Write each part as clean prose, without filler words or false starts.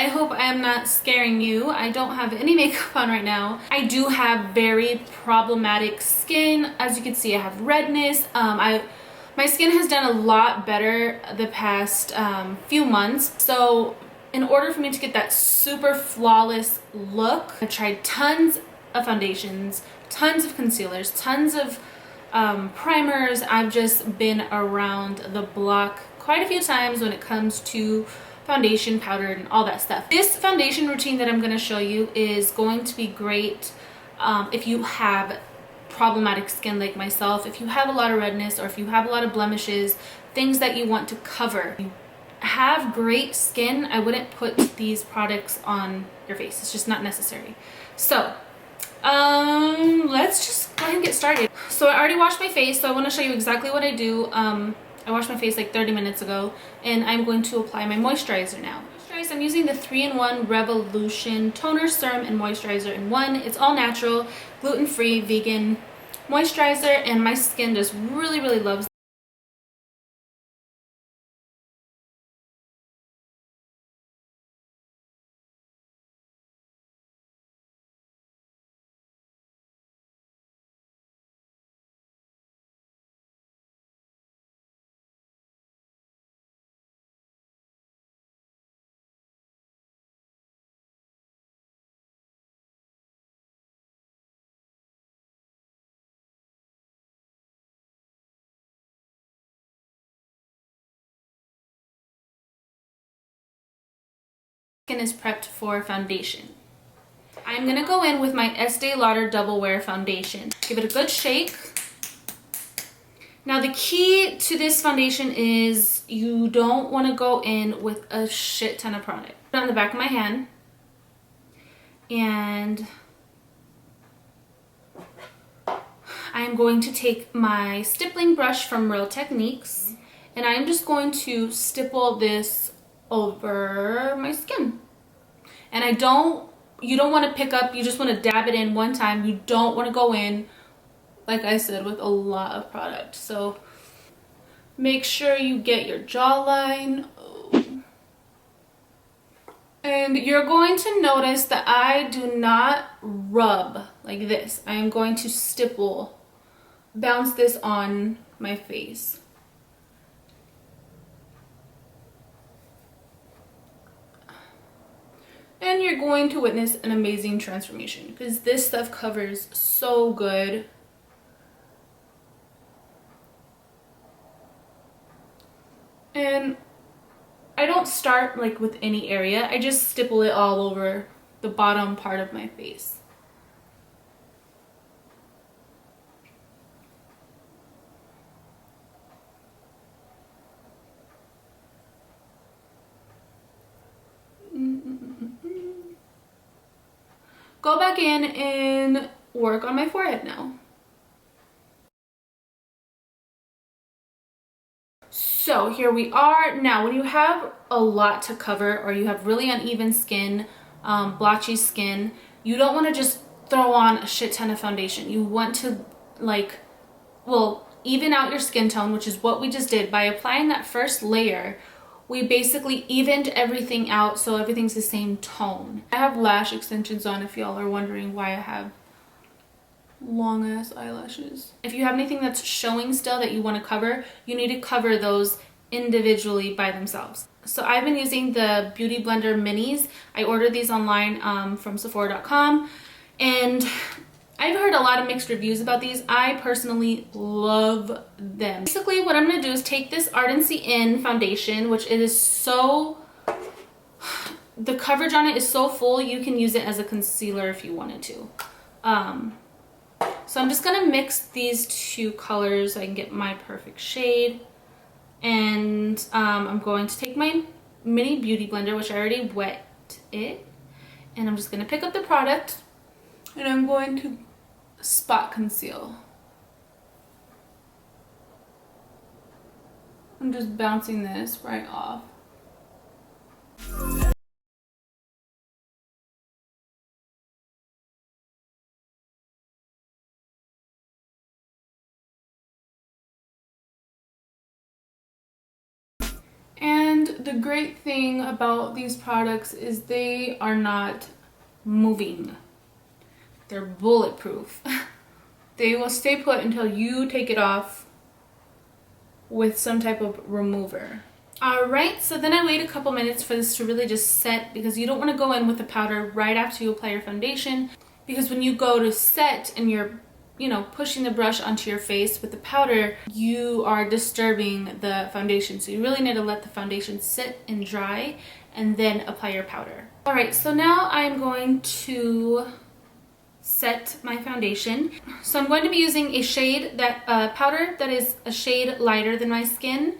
I hope I am not scaring you. I don't have any makeup on right now. I do have very problematic skin. As you can see, I have redness. My skin has done a lot better the past few months. So in order for me to get that super flawless look, I tried tons of foundations, tons of concealers, tons of primers. I've just been around the block quite a few times when it comes to foundation, powder, and all that stuff. This foundation routine that I'm going to show you is going to be great if you have problematic skin like myself, if you have a lot of redness, or if you have a lot of blemishes, things that you want to cover. If you have great skin, I wouldn't put these products on your face. It's just not necessary. So let's just go ahead and get started. So I already washed my face, so I want to show you exactly what I do. I washed my face like 30 minutes ago, and I'm going to apply my moisturizer now. I'm using the 3-in-1 Revolution Toner, Serum, and Moisturizer in one. It's all natural, gluten-free, vegan moisturizer, and my skin just really loves it. Skin is prepped for foundation. I'm gonna go in with my Estee Lauder Double Wear Foundation. Give it a good shake. Now the key to this foundation is you don't want to go in with a shit ton of product. Put it on the back of my hand, and I'm going to take my stippling brush from Real Techniques, and I'm just going to stipple this over my skin. And you don't want to pick up, you just want to dab it in one time. You don't want to go in, like I said, with a lot of product. So make sure you get your jawline. And you're going to notice that I do not rub like this. I am going to stipple, bounce this on my face. And you're going to witness an amazing transformation because this stuff covers so good. And I don't start like with any area. I just stipple it all over the bottom part of my face. Go back in and work on my forehead now. So here we are. Now when you have a lot to cover, or you have really uneven skin, blotchy skin, you don't want to just throw on a shit ton of foundation. You want to even out your skin tone, which is what we just did. By applying that first layer, we basically evened everything out so everything's the same tone. I have lash extensions on if y'all are wondering why I have long ass eyelashes. If you have anything that's showing still that you want to cover, you need to cover those individually by themselves. So I've been using the Beauty Blender Minis. I ordered these online from Sephora.com, and I've heard a lot of mixed reviews about these. I personally love them. Basically what I'm going to do is take this Ardency In foundation, which it is so, the coverage on it is so full, you can use it as a concealer if you wanted to. So I'm just going to mix these two colors so I can get my perfect shade. And I'm going to take my mini beauty blender, which I already wet it, and I'm just going to pick up the product, and I'm going to spot conceal. I'm just bouncing this right off. And the great thing about these products is they are not moving. They're bulletproof. They will stay put until you take it off with some type of remover. Alright, so then I wait a couple minutes for this to really just set, because you don't want to go in with the powder right after you apply your foundation, because when you go to set and you're, you know, pushing the brush onto your face with the powder, you are disturbing the foundation. So you really need to let the foundation sit and dry and then apply your powder. Alright, so now I'm going to set my foundation. So I'm going to be using a shade that powder that is a shade lighter than my skin,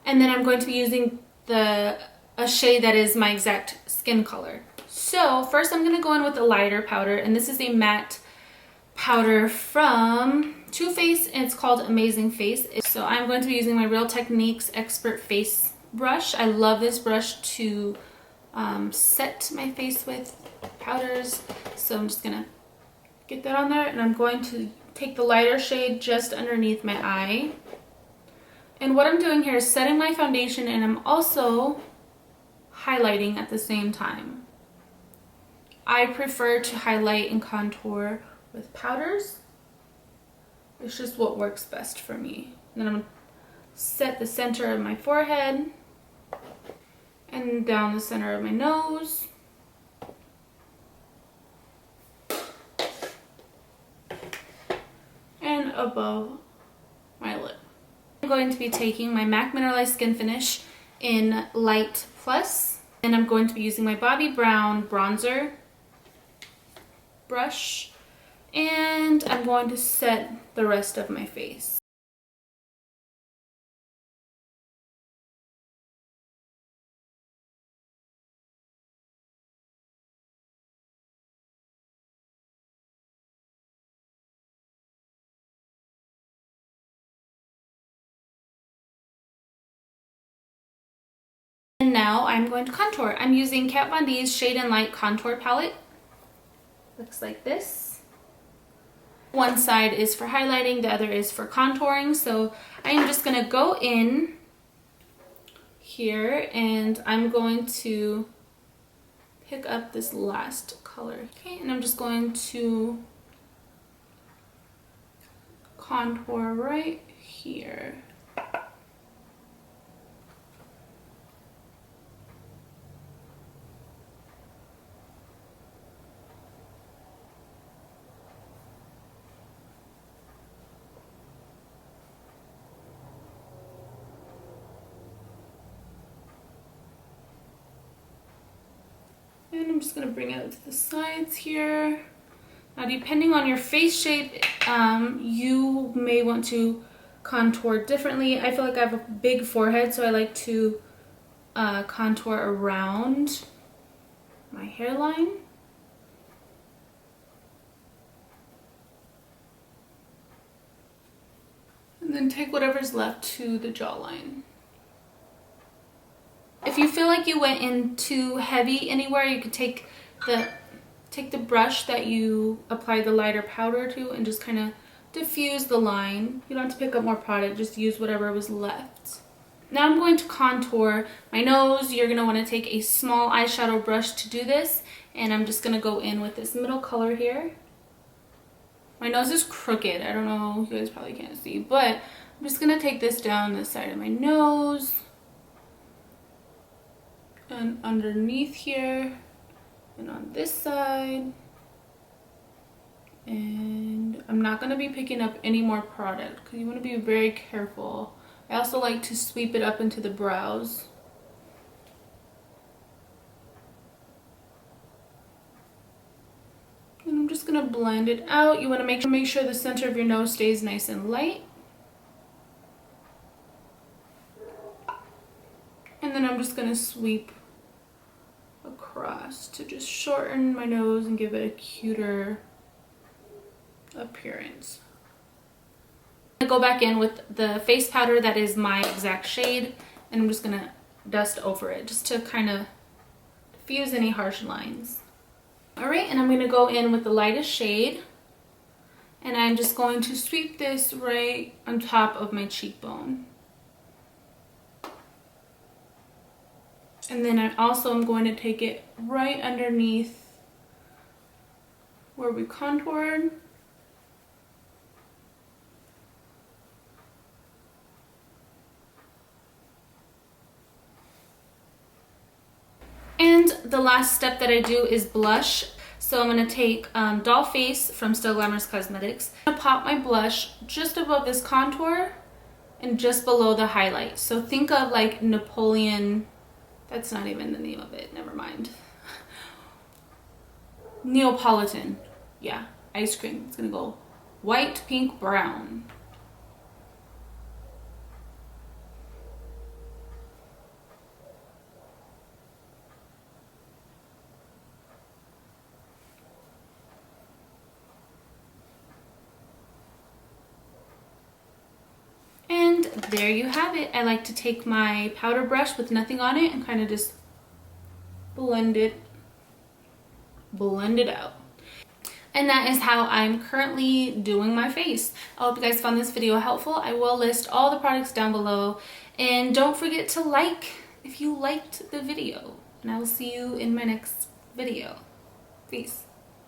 and then I'm going to be using a shade that is my exact skin color. So first I'm going to go in with a lighter powder, and this is a matte powder from Too Faced, and it's called Amazing Face. So I'm going to be using my Real Techniques Expert Face brush. I love this brush to set my face with powders. So I'm just going to get that on there, and I'm going to take the lighter shade just underneath my eye. And what I'm doing here is setting my foundation, and I'm also highlighting at the same time. I prefer to highlight and contour with powders. It's just what works best for me. And then I'm going to set the center of my forehead and down the center of my nose. And above my lip. I'm going to be taking my MAC Mineralized Skin Finish in Light Plus, and I'm going to be using my Bobbi Brown bronzer brush, and I'm going to set the rest of my face. And now I'm going to contour. I'm using Kat Von D's Shade and Light Contour Palette. Looks like this. One side is for highlighting, the other is for contouring. So I am just going to go in here, and I'm going to pick up this last color. Okay, and I'm just going to contour right here. And I'm just going to bring it out to the sides here. Now, depending on your face shape, you may want to contour differently. I feel like I have a big forehead, so I like to contour around my hairline. And then take whatever's left to the jawline. If you feel like you went in too heavy anywhere, you could take the brush that you applied the lighter powder to and just kind of diffuse the line. You don't have to pick up more product, just use whatever was left. Now I'm going to contour my nose. You're going to want to take a small eyeshadow brush to do this, and I'm just going to go in with this middle color here. My nose is crooked. I don't know, you guys probably can't see, but I'm just going to take this down the side of my nose and underneath here and on this side. And I'm not going to be picking up any more product because you want to be very careful. I also like to sweep it up into the brows. And I'm just going to blend it out. You want to make sure the center of your nose stays nice and light. And then I'm just going to sweep across to just shorten my nose and give it a cuter appearance. I'm going to go back in with the face powder that is my exact shade, and I'm just going to dust over it just to kind of diffuse any harsh lines. Alright, and I'm going to go in with the lightest shade, and I'm just going to sweep this right on top of my cheekbone. And then I also am going to take it right underneath where we contoured. And the last step that I do is blush. So I'm going to take Doll Face from Still Glamorous Cosmetics. I'm going to pop my blush just above this contour and just below the highlight. So think of like Napoleon, that's not even the name of it, never mind. Neapolitan, yeah, ice cream. It's going to go white, pink, brown. And there you have it. I like to take my powder brush with nothing on it and kind of just blend it out. And that is how I'm currently doing my face. I hope you guys found this video helpful. I will list all the products down below. And don't forget to like if you liked the video. And I will see you in my next video. Peace.